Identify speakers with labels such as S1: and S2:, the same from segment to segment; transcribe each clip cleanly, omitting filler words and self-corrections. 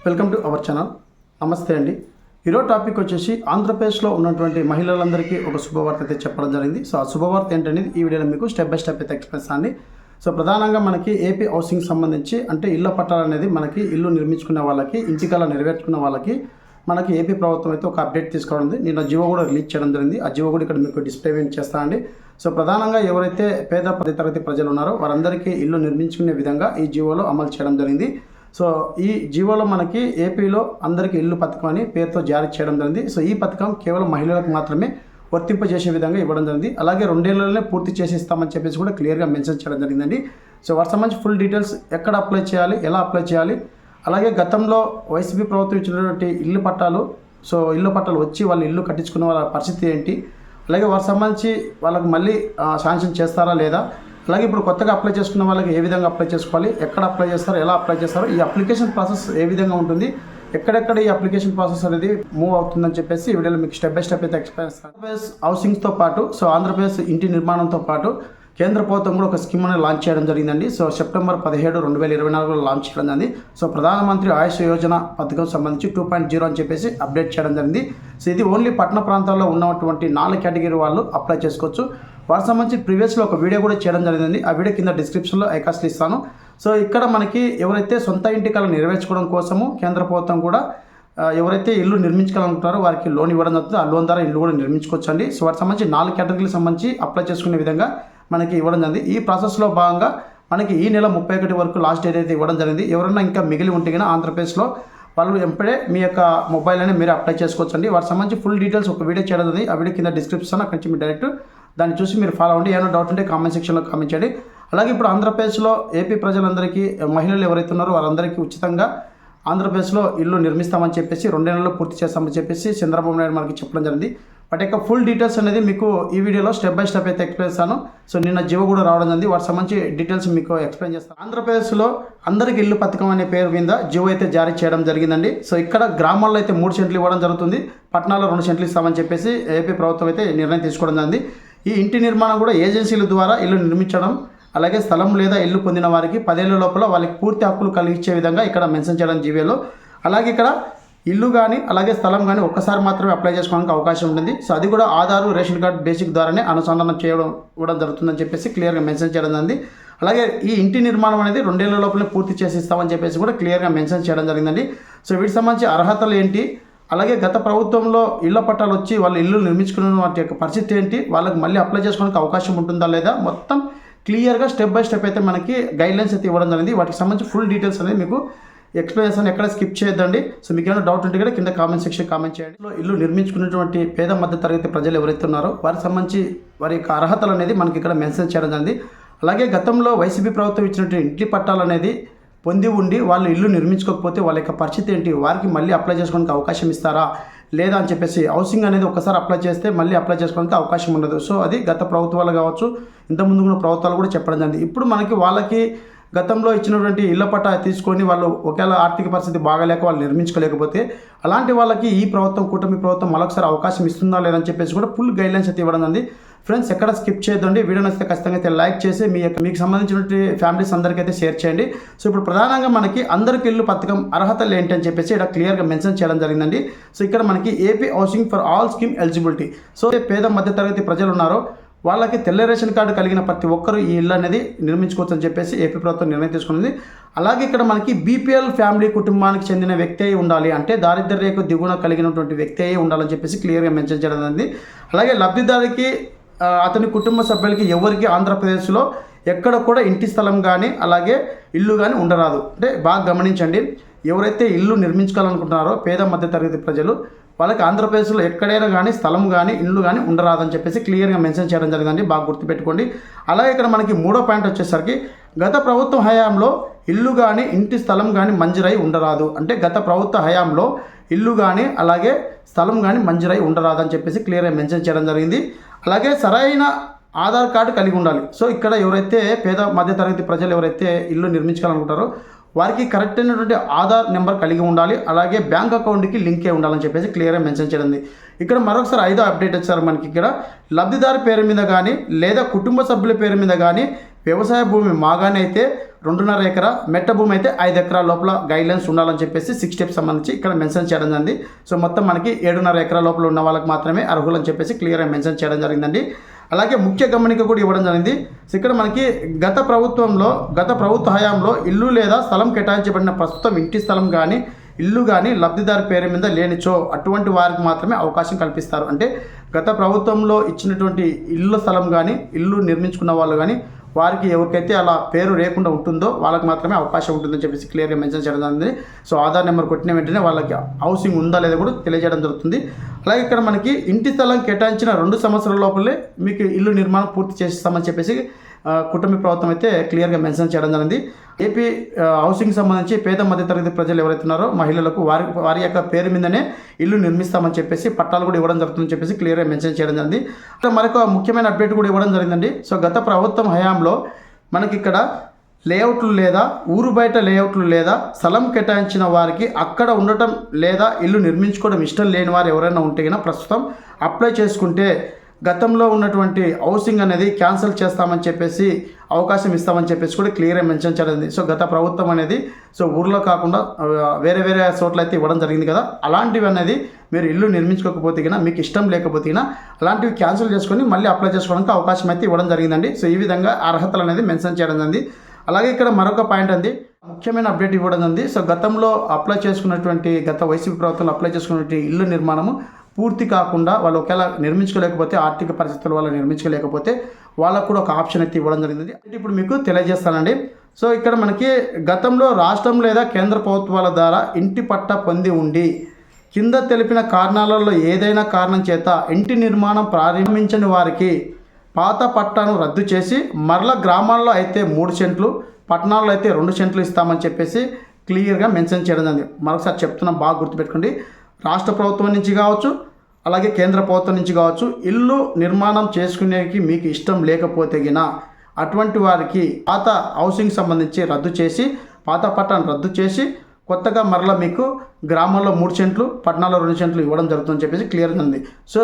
S1: Welcome to our channel. నమస్తే అండి. ఈరోజు టాపిక్ వచ్చేసి ఆంధ్రప్రదేశ్లో ఉన్నటువంటి మహిళలందరికీ ఒక శుభవార్త అయితే చెప్పడం జరిగింది. సో ఆ శుభవార్త ఏంటనేది ఈ వీడియోలో మీకు స్టెప్ బై స్టెప్ అయితే ఎక్స్ప్లెయిన్ చేస్తాను. సో ప్రధానంగా మనకి ఏపీ హౌసింగ్ సంబంధించి అంటే ఇళ్ల పట్టాలు అనేది మనకి ఇల్లు నిర్మించుకునే వాళ్ళకి, ఇంటికల్లా నెరవేర్చుకున్న వాళ్ళకి మనకి ఏపీ ప్రభుత్వం అయితే ఒక అప్డేట్ తీసుకోవడం. నిన్న జియో కూడా రిలీజ్ చేయడం జరిగింది. ఆ జియో కూడా ఇక్కడ మీకు డిస్ప్లే చేస్తానండి. సో ప్రధానంగా ఎవరైతే పేద తరగతి ప్రజలు ఉన్నారో వారందరికీ ఇల్లు నిర్మించుకునే విధంగా ఈ జియోలో అమలు చేయడం జరిగింది. సో ఈ జియోలో మనకి ఏపీలో అందరికీ ఇల్లు పథకం అని పేరుతో జారీ చేయడం జరిగింది. సో ఈ పథకం కేవలం మహిళలకు మాత్రమే వర్తింపజేసే విధంగా ఇవ్వడం జరిగింది. అలాగే 2 ఏళ్లలోనే పూర్తి చేసి ఇస్తామని చెప్పేసి కూడా క్లియర్గా మెన్షన్ చేయడం జరిగిందండి. సో వాటి సంబంధించి ఫుల్ డీటెయిల్స్, ఎక్కడ అప్లై చేయాలి, ఎలా అప్లై చేయాలి, అలాగే గతంలో వైసీపీ ప్రభుత్వం ఇచ్చినటువంటి ఇల్లు పట్టాలు, సో ఇల్లు పట్టాలు వచ్చి వాళ్ళు ఇల్లు కట్టించుకున్న వాళ్ళ పరిస్థితి ఏంటి, అలాగే వాటి సంబంధించి వాళ్ళకి మళ్ళీ శాంక్షన్ చేస్తారా లేదా, అలాగే ఇప్పుడు కొత్తగా అప్లై చేసుకున్న వాళ్ళకి ఏ విధంగా అప్లై చేసుకోవాలి, ఎక్కడ అప్లై చేస్తారో, ఎలా అప్లై చేస్తారో, ఈ అప్లికేషన్ ప్రాసెస్ ఏ విధంగా ఉంటుంది, ఎక్కడెక్కడ ఈ అప్లికేషన్ ప్రాసెస్ అనేది మూవ్ అవుతుందని చెప్పేసి ఈ వీడియోలో మీకు స్టెప్ బై స్టెప్ అయితే ఎక్స్ప్లెయిన్ చేస్తాను. ఆంధ్రప్రదేశ్ హౌసింగ్తో పాటు, సో ఆంధ్రప్రదేశ్ ఇంటి నిర్మాణంతో పాటు కేంద్ర ప్రభుత్వం కూడా ఒక స్కీమ్ అనేది లాంచ్ చేయడం జరిగిందండి. సో సెప్టెంబర్ 17, 2024లో లాంచ్ చేయడం జరిగింది. సో ప్రధానమంత్రి ఆయుష్ యోజన పథకం సంబంధించి 2.0 అని చెప్పేసి అప్డేట్ చేయడం జరిగింది. సో ఇది ఓన్లీ పట్టణ ప్రాంతాల్లో ఉన్నటువంటి 4 కేటగిరీ వాళ్ళు అప్లై చేసుకోవచ్చు. వాటి సంబంధించి ప్రీవియస్లో ఒక వీడియో కూడా చేయడం జరిగింది. ఆ వీడియో కింద డిస్క్రిప్షన్లో ఐకాస్ట్లు ఇస్తాను. సో ఇక్కడ మనకి ఎవరైతే సొంత ఇంటి కళ నెరవేర్చుకోవడం కోసము కేంద్ర ప్రభుత్వం కూడా ఎవరైతే ఇల్లు నిర్మించుకోవాలనుకుంటారో వారికి లోన్ ఇవ్వడం జరుగుతుంది. ఆ లోన్ ద్వారా ఇల్లు కూడా నిర్మించుకోవచ్చు అండి. సో వాటికి సంబంధించి 4 కేటగిరీలకు సంబంధించి అప్లై చేసుకునే విధంగా మనకి ఇవ్వడం జరిగింది. ఈ ప్రాసెస్లో భాగంగా మనకి ఈ నెల 31 వరకు లాస్ట్ డేట్ అయితే ఇవ్వడం జరిగింది. ఎవరైనా ఇంకా మిగిలి ఉంటే కానీ ఆంధ్రప్రదేశ్లో వాళ్ళు ఎంపడే మీ యొక్క మొబైల్ అనేది మీరు అప్లై చేసుకోవచ్చు అండి. వాటికి సంబంధించి ఫుల్ డీటెయిల్స్ ఒక వీడియో చేయడం జరిగింది. ఆ వీడియో కింద డిస్క్రిప్షన్ అక్కడి నుంచి మీరు డైరెక్ట్ దాన్ని చూసి మీరు ఫాలో అవ్వండి. ఏమైనా డౌట్ ఉంటే కామెంట్ సెక్షన్లో కామెంట్ చేయండి. అలాగే ఇప్పుడు ఆంధ్రప్రదేశ్లో ఏపీ ప్రజలందరికీ, మహిళలు ఎవరైతే ఉన్నారో వాళ్ళందరికీ ఉచితంగా ఆంధ్రప్రదేశ్లో ఇల్లు నిర్మిస్తామని చెప్పేసి 2 నెలల్లో పూర్తి చేస్తామని చెప్పేసి చంద్రబాబు నాయుడు మనకి చెప్పడం జరిగింది. వాటి యొక్క ఫుల్ డీటెయిల్స్ అనేది మీకు ఈ వీడియోలో స్టెప్ బై స్టెప్ అయితే ఎక్స్ప్లెయిన్ చేస్తాను. సో నిన్న జియో కూడా రావడం జరిగింది. వాటి సంబంధించి డీటెయిల్స్ మీకు ఎక్స్ప్లెయిన్ చేస్తాను. ఆంధ్రప్రదేశ్లో అందరికీ ఇల్లు పథకం అనే పేరు మీద జియో అయితే జారీ చేయడం జరిగిందండి. సో ఇక్కడ గ్రామాల్లో అయితే 3 సెంట్లు ఇవ్వడం జరుగుతుంది, పట్టణాల్లో 2 సెంట్లు ఇస్తామని చెప్పేసి ఏపీ ప్రభుత్వం అయితే నిర్ణయం తీసుకోవడం జరిగింది. ఈ ఇంటి నిర్మాణం కూడా ఏజెన్సీల ద్వారా ఇల్లు నిర్మించడం, అలాగే స్థలం లేదా ఇల్లు పొందిన వారికి 10 ఏళ్ల లోపల వాళ్ళకి పూర్తి హక్కులు కలిగించే విధంగా ఇక్కడ మెన్షన్ చేయడం జీవోలో. అలాగే ఇక్కడ ఇల్లు కానీ అలాగే స్థలం కానీ ఒక్కసారి మాత్రమే అప్లై చేసుకోవడానికి అవకాశం ఉంటుంది. సో అది కూడా ఆధార్, రేషన్ కార్డు బేసిక్ ద్వారానే అనుసంధానం చేయడం కూడా జరుగుతుందని చెప్పేసి క్లియర్గా మెన్షన్ చేయడం జరిగింది. అలాగే ఈ ఇంటి నిర్మాణం అనేది 2 ఏళ్ల లోపలే పూర్తి చేసి ఇస్తామని చెప్పేసి కూడా క్లియర్గా మెన్షన్ చేయడం జరిగిందండి. సో వీటికి సంబంధించి అర్హతలు ఏంటి, అలాగే గత ప్రభుత్వంలో ఇళ్ల పట్టాలు వచ్చి వాళ్ళు ఇల్లు నిర్మించుకున్న వాటి యొక్క పరిస్థితి ఏంటి, వాళ్ళకి మళ్ళీ అప్లై చేసుకోవడానికి అవకాశం ఉంటుందా లేదా, మొత్తం క్లియర్గా స్టెప్ బై స్టెప్ అయితే మనకి గైడ్లైన్స్ అయితే ఇవ్వడం జరిగింది. వాటికి సంబంధించి ఫుల్ డీటెయిల్స్ అనేది మీకు ఎక్స్ప్లెనేషన్ ఎక్కడ స్కిప్ చేయొద్దండి. సో మీకు ఏమైనా డౌట్ ఉంటే కూడా కింద కామెంట్ సెక్షన్ కామెంట్ చేయండి. ఇల్లు నిర్మించుకున్నటువంటి పేద మధ్య తరగతి ప్రజలు ఎవరైతే ఉన్నారో వారికి సంబంధించి వారి యొక్క అర్హతలు అనేది మనకి ఇక్కడ మెన్షన్ చేయడం జరిగింది. అలాగే గతంలో వైసీపీ ప్రభుత్వం ఇచ్చినటువంటి ఇంటి పట్టాలు అనేది పొంది ఉండి వాళ్ళు ఇల్లు నిర్మించుకోకపోతే వాళ్ళ యొక్క పరిస్థితి ఏంటి, వారికి మళ్ళీ అప్లై చేసుకోవడానికి అవకాశం ఇస్తారా లేదా అని చెప్పేసి, హౌసింగ్ అనేది ఒకసారి అప్లై చేస్తే మళ్ళీ అప్లై చేసుకోవడానికి అవకాశం ఉండదు. సో అది గత ప్రభుత్వాలు కావచ్చు, ఇంతకుముందు ఉన్న ప్రభుత్వాలు కూడా చెప్పడం జరిగింది. ఇప్పుడు మనకి వాళ్ళకి గతంలో ఇచ్చినటువంటి ఇళ్ల పట్టా తీసుకొని వాళ్ళు ఒకవేళ ఆర్థిక పరిస్థితి బాగాలేక వాళ్ళు నిర్మించుకోలేకపోతే అలాంటి వాళ్ళకి ఈ ప్రభుత్వం, కూటమి ప్రభుత్వం మరొకసారి అవకాశం ఇస్తుందా లేదని చెప్పేసి కూడా ఫుల్ గైడ్లైన్స్ అయితే ఇవ్వడం జరిగింది. ఫ్రెండ్స్ ఎక్కడ స్కిప్ చేయొద్దండి. వీడియో నచ్చితే ఖచ్చితంగా అయితే లైక్ చేసి మీకు సంబంధించినటువంటి ఫ్యామిలీస్ అందరికీ అయితే షేర్ చేయండి. సో ఇప్పుడు ప్రధానంగా మనకి అందరికి ఇల్లు పథకం అర్హతలు ఏంటి అని చెప్పేసి ఇక్కడ క్లియర్గా మెన్షన్ చేయడం జరిగిందండి. సో ఇక్కడ మనకి AP housing for all scheme eligibility. So పేద మధ్యతరగతి ప్రజలు ఉన్నారో వాళ్ళకి తెల్ల రేషన్ కార్డు కలిగిన ప్రతి ఒక్కరూ ఈ ఇల్లు అనేది నిర్మించుకోవచ్చు అని చెప్పేసి ఏపీ ప్రభుత్వం నిర్ణయం తీసుకున్నది. అలాగే ఇక్కడ మనకి బీపీఎల్ ఫ్యామిలీ కుటుంబానికి చెందిన వ్యక్తి అయి ఉండాలి, అంటే దారిద్ర్య రేఖ దిగువన కలిగినటువంటి వ్యక్తి అయి ఉండాలని చెప్పేసి క్లియర్గా మెన్షన్ చేయడం జరిగింది. అలాగే లబ్ధిదారికి అతని కుటుంబ సభ్యులకి ఎవరికి ఆంధ్రప్రదేశ్లో ఎక్కడ కూడా ఇంటి స్థలం కానీ అలాగే ఇల్లు కానీ ఉండరాదు. అంటే బాగా గమనించండి, ఎవరైతే ఇల్లు నిర్మించుకోవాలనుకుంటున్నారో పేద మధ్య తరగతి ప్రజలు వాళ్ళకి ఆంధ్రప్రదేశ్లో ఎక్కడైనా కానీ స్థలం కానీ ఇల్లు కానీ ఉండరాదని చెప్పేసి క్లియర్గా మెన్షన్ చేయడం జరిగిందండి. బాగా గుర్తుపెట్టుకోండి. అలాగే ఇక్కడ మనకి 3వ పాయింట్ వచ్చేసరికి గత ప్రభుత్వ హయాంలో ఇల్లు కానీ ఇంటి స్థలం కానీ మంజూరై ఉండరాదు. అంటే గత ప్రభుత్వ హయాంలో ఇల్లు కానీ అలాగే స్థలం కానీ మంజూరై ఉండరాదు అని చెప్పేసి క్లియర్గా మెన్షన్ చేయడం జరిగింది. అలాగే సరైన ఆధార్ కార్డు కలిగి ఉండాలి. సో ఇక్కడ ఎవరైతే పేద మధ్యతరగతి ప్రజలు ఎవరైతే ఇల్లు నిర్మించుకోవాలనుకుంటారో వారికి కరెక్ట్ అయినటువంటి ఆధార్ నెంబర్ కలిగి ఉండాలి, అలాగే బ్యాంక్ అకౌంట్కి లింక్ అయి ఉండాలని చెప్పేసి క్లియర్గా మెన్షన్ చేయడం. ఇక్కడ మరొకసారి 5వ అప్డేట్ వచ్చారు మనకి. ఇక్కడ లబ్ధిదారు పేరు మీద కానీ లేదా కుటుంబ సభ్యుల పేరు మీద కానీ వ్యవసాయ భూమి మాగానే అయితే 2.5 ఎకరా, మెట్ట భూమి అయితే 5 ఎకరాల లోపల గైడ్లైన్స్ ఉండాలని చెప్పేసి 6 స్టెప్స్ సంబంధించి ఇక్కడ మెన్షన్ చేయడం జరిగింది. సో మొత్తం మనకి 7.5 ఎకరాల లోపల ఉన్న వాళ్ళకి మాత్రమే అర్హులని చెప్పేసి క్లియర్గా మెన్షన్ చేయడం జరిగిందండి. అలాగే ముఖ్య గమనిక కూడా ఇవ్వడం జరిగింది. సో ఇక్కడ మనకి గత ప్రభుత్వ హయాంలో ఇల్లు లేదా స్థలం కేటాయించబడిన ప్రస్తుతం ఇంటి స్థలం కానీ ఇల్లు కానీ లబ్ధిదారు పేరు మీద లేనిచో అటువంటి వారికి మాత్రమే అవకాశం కల్పిస్తారు. అంటే గత ప్రభుత్వంలో ఇచ్చినటువంటి ఇల్లు స్థలం కానీ ఇల్లు నిర్మించుకున్న వాళ్ళు కానీ వారికి ఎవరికైతే అలా పేరు లేకుండా ఉంటుందో వాళ్ళకి మాత్రమే అవకాశం ఉంటుందని చెప్పేసి క్లియర్గా మెన్షన్ చేయడం జరిగింది. సో ఆధార్ నెంబర్ కొట్టిన వెంటనే వాళ్ళకి హౌసింగ్ ఉందా లేదా కూడా తెలియజేయడం జరుగుతుంది. అలాగే ఇక్కడ మనకి ఇంటి స్థలం కేటాయించిన 2 సంవత్సరాల లోపలే మీకు ఇల్లు నిర్మాణం పూర్తి చేస్తామని చెప్పేసి కుటుంబ ప్రభుత్వం అయితే క్లియర్గా మెన్షన్ చేయడం జరిగింది. ఏపీ హౌసింగ్ సంబంధించి పేద మధ్యతరగతి ప్రజలు ఎవరైతే ఉన్నారో మహిళలకు వారి యొక్క పేరు మీదనే ఇల్లు నిర్మిస్తామని చెప్పేసి పట్టాలు కూడా ఇవ్వడం జరుగుతుందని చెప్పేసి క్లియర్గా మెన్షన్ చేయడం జరిగింది. మరొక ముఖ్యమైన అప్డేట్ కూడా ఇవ్వడం జరిగిందండి. సో గత ప్రభుత్వం హయాంలో మనకి ఇక్కడ లేఅవుట్లు లేదా ఊరు బయట లేఅవుట్లు లేదా స్థలం కేటాయించిన వారికి అక్కడ ఉండటం లేదా ఇల్లు నిర్మించుకోవడం ఇష్టం లేని వారు ఎవరైనా ఉంటే కనుక ప్రస్తుతం అప్లై చేసుకుంటే గతంలో ఉన్నటువంటి హౌసింగ్ అనేది క్యాన్సిల్ చేస్తామని చెప్పేసి అవకాశం ఇస్తామని చెప్పేసి కూడా క్లియర్గా మెన్షన్ చేయడం. సో గత ప్రభుత్వం అనేది సో ఊర్లో కాకుండా వేరే చోట్ల అయితే ఇవ్వడం జరిగింది కదా, అలాంటివి అనేది మీరు ఇల్లు నిర్మించుకోకపోతే కన్నా మీకు ఇష్టం లేకపోతే కన్నా అలాంటివి క్యాన్సిల్ చేసుకొని మళ్ళీ అప్లై చేసుకోవడానికి అవకాశం అయితే ఇవ్వడం జరిగిందండి. సో ఈ విధంగా అర్హతలు అనేది మెన్షన్ చేయడం జరిగింది. అలాగే ఇక్కడ మరొక పాయింట్ అండి, ముఖ్యమైన అప్డేట్ ఇవ్వడం ఉంది. సో గతంలో అప్లై చేసుకున్నటువంటి వైసీపీ ప్రభుత్వంలో అప్లై చేసుకున్నటువంటి ఇల్లు నిర్మాణము పూర్తి కాకుండా వాళ్ళు ఒకవేళ నిర్మించుకోలేకపోతే ఆర్థిక పరిస్థితుల వల్ల నిర్మించుకోలేకపోతే వాళ్ళకు కూడా ఒక ఆప్షన్ అయితే ఇవ్వడం జరిగింది. ఇప్పుడు మీకు తెలియజేస్తానండి. సో ఇక్కడ మనకి గతంలో రాష్ట్రం లేదా కేంద్ర ప్రభుత్వాల ద్వారా ఇంటి పట్టా పొంది ఉండి కింద తెలిపిన కారణాలలో ఏదైనా కారణం చేత ఇంటి నిర్మాణం ప్రారంభించని వారికి పాత పట్టాను రద్దు చేసి మరల గ్రామాల్లో అయితే 3 సెంట్లు, పట్టణాల్లో అయితే 2 సెంట్లు ఇస్తామని చెప్పేసి క్లియర్గా మెన్షన్ చేయడం జరిగింది. మరొకసారి చెప్తున్నాం, బాగా గుర్తుపెట్టుకోండి. రాష్ట్ర ప్రభుత్వం నుంచి కావచ్చు, అలాగే కేంద్ర ప్రభుత్వం నుంచి కావచ్చు, ఇల్లు నిర్మాణం చేసుకునేకి మీకు ఇష్టం లేకపోతే గిన అటువంటి వారికి పాత హౌసింగ్ సంబంధించి రద్దు చేసి పాత పట్టాను రద్దు చేసి కొత్తగా మరలా మీకు గ్రామంలో 3 సెంట్లు, పట్టణాల్లో 2 సెంట్లు ఇవ్వడం జరుగుతుందని చెప్పేసి క్లియర్గా ఉంది. సో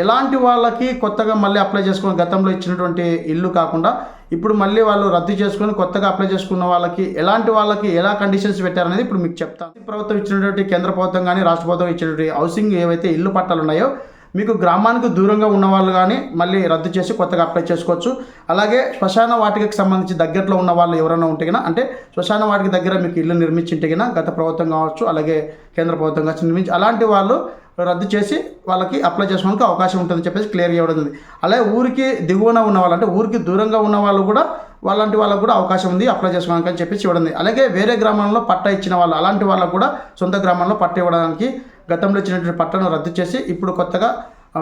S1: ఎలాంటి వాళ్ళకి కొత్తగా మళ్ళీ అప్లై చేసుకొని గతంలో ఇచ్చినటువంటి ఇల్లు కాకుండా ఇప్పుడు మళ్ళీ వాళ్ళు రద్దు చేసుకొని కొత్తగా అప్లై చేసుకున్న వాళ్ళకి ఎలా కండిషన్స్ పెట్టారనేది ఇప్పుడు మీకు చెప్తాను. ప్రభుత్వం ఇచ్చినటువంటి కేంద్ర ప్రభుత్వం కానీ రాష్ట్ర ప్రభుత్వం ఇచ్చినటువంటి హౌసింగ్ ఏవైతే ఇల్లు పట్టాలు ఉన్నాయో మీకు గ్రామానికి దూరంగా ఉన్న వాళ్ళు కానీ మళ్ళీ రద్దు చేసి కొత్తగా అప్లై చేసుకోవచ్చు. అలాగే శ్మశాన వాటికకి సంబంధించి దగ్గరలో ఉన్న వాళ్ళు ఎవరైనా ఉంటే కన్నా, అంటే శ్మశాన వాటికి దగ్గర మీకు ఇల్లు నిర్మించింటే కన్నా గత ప్రభుత్వం కావచ్చు అలాగే కేంద్ర ప్రభుత్వం కావచ్చు నిర్మించి అలాంటి వాళ్ళు రద్దు చేసి వాళ్ళకి అప్లై చేసుకోవడానికి అవకాశం ఉంటుందని చెప్పేసి క్లియర్గా ఇవ్వడం ఉంది. అలాగే ఊరికి దిగువన ఉన్న వాళ్ళు, అంటే ఊరికి దూరంగా ఉన్న వాళ్ళు కూడా వాళ్ళంటి వాళ్ళకు కూడా అవకాశం ఉంది అప్లై చేసుకోవడానికి అని చెప్పేసి ఇవ్వడం. అలాగే వేరే గ్రామంలో పట్టా ఇచ్చిన వాళ్ళు, అలాంటి వాళ్ళకు కూడా సొంత గ్రామంలో పట్ట ఇవ్వడానికి గతంలో ఇచ్చినటువంటి పట్టను రద్దు చేసి ఇప్పుడు కొత్తగా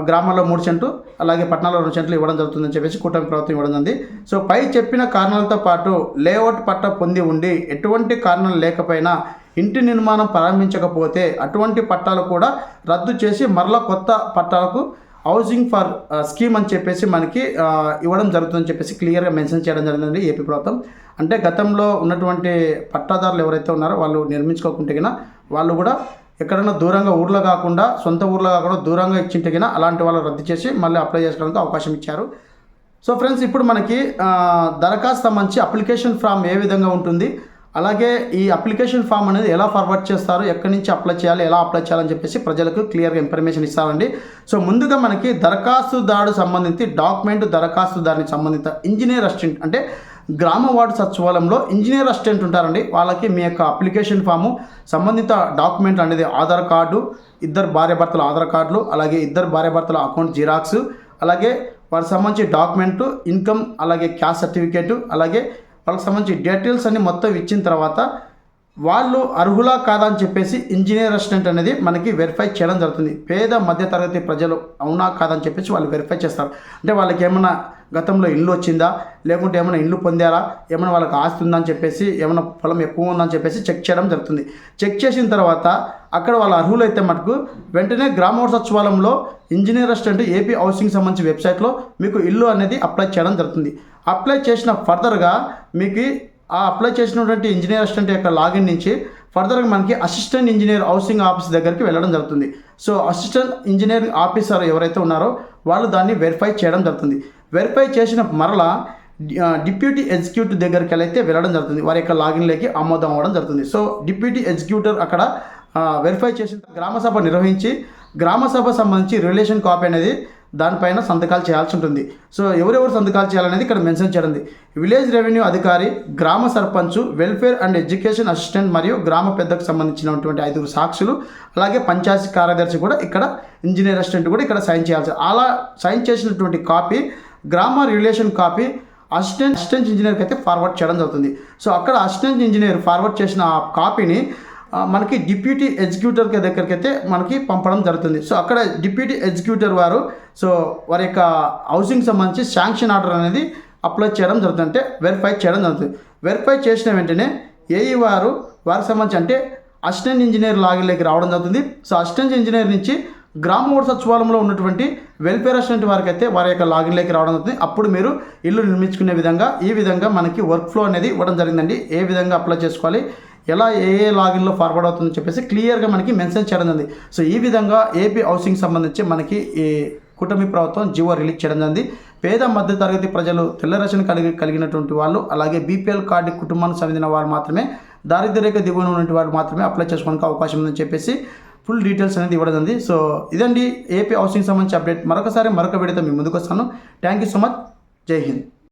S1: గ్రామాల్లో 3 సెంట్లు అలాగే పట్టణాల్లో 2 సెంట్లు ఇవ్వడం జరుగుతుందని చెప్పేసి కూటమి ప్రభుత్వం ఇవ్వడం ఉంది. సో పై చెప్పిన కారణాలతో పాటు లేఅవుట్ పట్ట పొంది ఉండి ఎటువంటి కారణాలు లేకపోయినా ఇంటి నిర్మాణం ప్రారంభించకపోతే అటువంటి పట్టాలు కూడా రద్దు చేసి మరలా కొత్త పట్టాలకు హౌసింగ్ ఫర్ స్కీమ్ అని చెప్పేసి మనకి ఇవ్వడం జరుగుతుందని చెప్పేసి క్లియర్గా మెన్షన్ చేయడం జరిగిందండి ఏపీ ప్రభుత్వం. అంటే గతంలో ఉన్నటువంటి పట్టాదారులు ఎవరైతే ఉన్నారో వాళ్ళు నిర్మించుకోకుంటే కన్నా వాళ్ళు కూడా ఎక్కడైనా దూరంగా ఊర్లో కాకుండా సొంత ఊర్లో కాకుండా దూరంగా ఇచ్చింటే కన్నా అలాంటి వాళ్ళు రద్దు చేసి మళ్ళీ అప్లై చేసుకోవడానికి అవకాశం ఇచ్చారు. సో ఫ్రెండ్స్, ఇప్పుడు మనకి దరఖాస్తు సంబంధించి అప్లికేషన్ ఫామ్ ఏ విధంగా ఉంటుంది, అలాగే ఈ అప్లికేషన్ ఫామ్ అనేది ఎలా ఫార్వర్డ్ చేస్తారు, ఎక్కడి నుంచి అప్లై చేయాలి, ఎలా అప్లై చేయాలని చెప్పేసి ప్రజలకు క్లియర్గా ఇన్ఫర్మేషన్ ఇస్తారండి. సో ముందుగా మనకి దరఖాస్తుదారుడు సంబంధించి దరఖాస్తుదారునికి సంబంధిత ఇంజనీర్ అసిస్టెంట్, అంటే గ్రామ వార్డు సచివాలయంలో ఇంజనీర్ అసిస్టెంట్ ఉంటారండి. వాళ్ళకి మీ యొక్క అప్లికేషన్ ఫాము సంబంధిత డాక్యుమెంట్ అనేది ఆధార్ కార్డు, 2 భార్యాభర్తల ఆధార్ కార్డులు, అలాగే 2 భార్యాభర్తల అకౌంట్ జిరాక్స్, అలాగే వారికి సంబంధించి డాక్యుమెంటు, ఇన్కమ్, అలాగే క్యాస్ట్ సర్టిఫికేటు, అలాగే వాళ్ళకి సంబంధించి డీటెయిల్స్ అన్ని మొత్తం ఇచ్చిన తర్వాత వాళ్ళు అర్హులా కాదా అని చెప్పేసి ఇంజనీర్ అసిస్టెంట్ అనేది మనకి వెరిఫై చేయడం జరుగుతుంది. పేద మధ్యతరగతి ప్రజలు అవునా కాదని చెప్పేసి వాళ్ళు వెరిఫై చేస్తారు. అంటే వాళ్ళకి ఏమైనా గతంలో ఇల్లు వచ్చిందా, లేకుంటే ఏమైనా ఇల్లు పొందారా, ఏమైనా వాళ్ళకి ఆస్తి ఉందని చెప్పేసి, ఏమైనా పొలం ఎక్కువ ఉందని చెప్పేసి చెక్ చేయడం జరుగుతుంది. చెక్ చేసిన తర్వాత అక్కడ వాళ్ళ అర్హులు అయితే మటుకు వెంటనే గ్రామ సచివాలయంలో ఇంజనీర్ అసిస్టెంట్ ఏపీ హౌసింగ్ సంబంధించి వెబ్సైట్లో మీకు ఇల్లు అనేది అప్లై చేయడం జరుగుతుంది. అప్లై చేసిన ఫర్దర్గా మీకు ఆ అప్లై చేసినటువంటి ఇంజనీర్ అసిస్టెంట్ యొక్క లాగిన్ నుంచి ఫర్దర్గా మనకి అసిస్టెంట్ ఇంజనీర్ హౌసింగ్ ఆఫీస్ దగ్గరికి వెళ్ళడం జరుగుతుంది. సో అసిస్టెంట్ ఇంజనీరింగ్ ఆఫీసర్ ఎవరైతే ఉన్నారో వాళ్ళు దాన్ని వెరిఫై చేయడం జరుగుతుంది. వెరిఫై చేసిన మరలా డిప్యూటీ ఎగ్జిక్యూటివ్ దగ్గరికి అయితే వెళ్ళడం జరుగుతుంది, వారి యొక్క లాగిన్లోకి ఆమోదం అవ్వడం జరుగుతుంది. సో డిప్యూటీ ఎగ్జిక్యూటివ్ అక్కడ వెరిఫై చేసిన గ్రామ సభ నిర్వహించి గ్రామ సభ సంబంధించి రిలేషన్ కాపీ అనేది దానిపైన సంతకాలు చేయాల్సి ఉంటుంది. సో ఎవరెవరు సంతకాలు చేయాలనేది ఇక్కడ మెన్షన్ చేయడం. విలేజ్ రెవెన్యూ అధికారి, గ్రామ sarpanch, welfare and education assistant మరియు గ్రామ పెద్దకు సంబంధించినటువంటి 5 సాక్షులు, అలాగే పంచాయతీ కార్యదర్శి కూడా ఇక్కడ, ఇంజనీర్ అసిస్టెంట్ కూడా ఇక్కడ సైన్ చేయాల్సి. అలా సైన్ చేసినటువంటి కాపీ గ్రామ రిలేషన్ కాపీ అసిస్టెంట్ ఇంజనీర్కి అయితే ఫార్వర్డ్ చేయడం జరుగుతుంది. సో అక్కడ అసిస్టెంట్ ఇంజనీర్ ఫార్వర్డ్ చేసిన ఆ కాపీని మనకి డిప్యూటీ ఎగ్జిక్యూటివ్ దగ్గరికి అయితే మనకి పంపడం జరుగుతుంది. సో అక్కడ డిప్యూటీ ఎగ్జిక్యూటివ్ వారు సో వారి యొక్క హౌసింగ్ సంబంధించి శాంక్షన్ ఆర్డర్ అనేది అప్లై చేయడం జరుగుతుంది, అంటే వెరిఫై చేయడం జరుగుతుంది. వెరిఫై చేసిన వెంటనే ఏఈ వారికి సంబంధించి అంటే అసిస్టెంట్ ఇంజనీర్ లాగిన్లోకి రావడం జరుగుతుంది. సో అసిస్టెంట్ ఇంజనీర్ నుంచి గ్రామ వార్డు సచివాలయంలో ఉన్నటువంటి వెల్ఫేర్ అసిస్టెంట్ వారికి అయితే వారి యొక్క లాగిన్లోకి రావడం అవుతుంది. అప్పుడు మీరు ఇల్లు నిర్మించుకునే విధంగా ఈ విధంగా మనకి వర్క్ ఫ్లో అనేది ఇవ్వడం జరిగిందండి. ఏ విధంగా అప్లై చేసుకోవాలి, ఎలా ఏ లాగిన్లో ఫార్వర్డ్ అవుతుందని చెప్పేసి క్లియర్గా మనకి మెన్షన్ చేయడం జరిగింది. సో ఈ విధంగా ఏపీ హౌసింగ్ సంబంధించి మనకి ఈ కూటమి ప్రభుత్వం జీవో రిలీజ్ చేయడం జరిగింది. పేద మధ్యతరగతి ప్రజలు, తెల్ల రేషన్ కలిగినటువంటి వాళ్ళు, అలాగే బీపీఎల్ కార్డు కుటుంబానికి చెందిన వారు మాత్రమే, దారిద్ర్య రేఖ దిగువన ఉన్నటువంటి వారు మాత్రమే అప్లై చేసుకోవడానికి అవకాశం ఉందని చెప్పేసి ఫుల్ డీటెయిల్స్ అనేది ఇవ్వడం జరిగింది. సో ఇదండి ఏపీ హౌసింగ్ సంబంధించి అప్డేట్. మరొక వీడియోతో మీ ముందుకు వస్తాను. Thank you so much. జై హింద్.